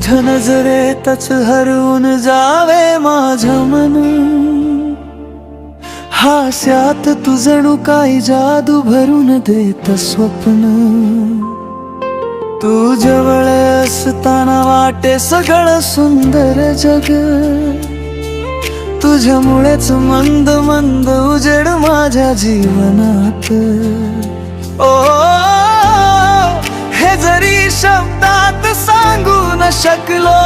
तुझ्या नजरेतच हरवून जावे माझं मन, हास्यात तू जणू काही जादू भरून देत स्वप्न. तू जवळ असताना वाटे सगळं सुंदर जग, तुझ्यामुळेच मंद मंद उजेड माझ्या जीवनात. ओ हे जरी शब्दात सांगू न शकलो,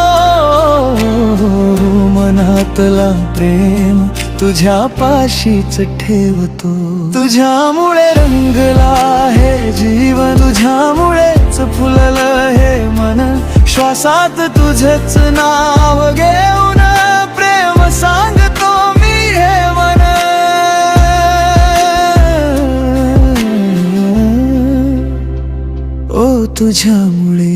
मनातला प्रेम तुझ्या पाशीच ठेवतो. तुझ्यामुळे रंगला हे जीवन, तुझ्यामुळेच फुललं हे मन. श्वासात तुझंच नाव घेऊन प्रेम सांगतो मी हे मन. ओ तुझ्यामुळे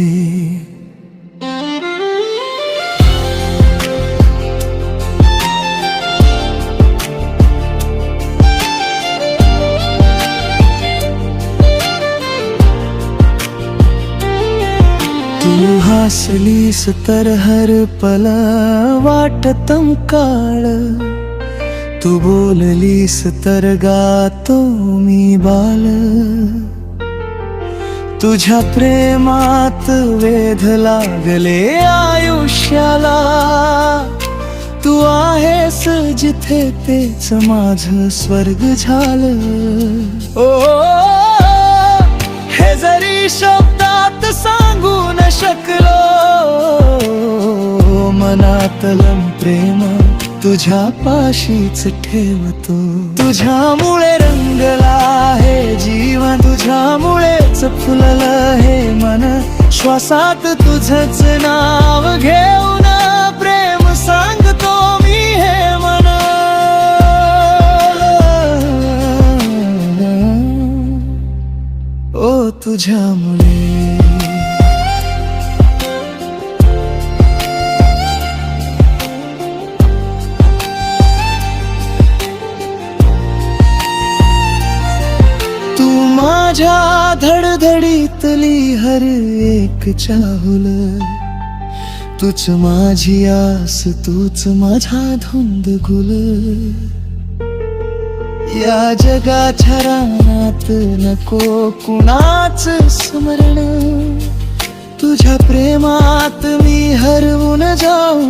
तू हसलीस तर हर पल वाटतं काळ, तू बोललीस तर गातो मी बाल. तुझ्या प्रेमात वेध लागले आयुष्याला, तू आहेस जिथे तेच माझं स्वर्ग झालं. ओ हे जरी शब्दात सांगू न शकलो, मनातलं प्रेम तुझ्या पाशीच ठेवतो. तुझ्यामुळे रंगला हे जीवन, तुझ्यामुळेच फुललं हे मन. श्वासात तुझंच नाव घेऊन प्रेम सांगतो मी हे मन. ओ तुझ्यामुळे माझ्या धडधडीतली हर एक चाहुल, तूच माझी आस, तूच माझा धुंद गुल. या जगाच्या रानात नको कुणाच स्मरण, तुझ्या प्रेमात मी हरवून जाऊ.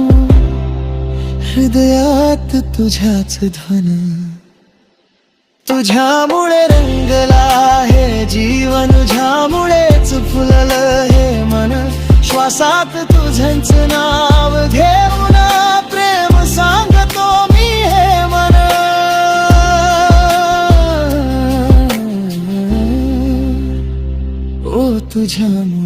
हृदयात तुझ्याच ध्वन, तुझ्यामुळे रंगला हे जीवन, तुझ्यामुळेच फुललं हे मन. श्वासात तुझंच नाव घेऊन प्रेम सांगतो मी हे मन. ओ तुझ्यामुळे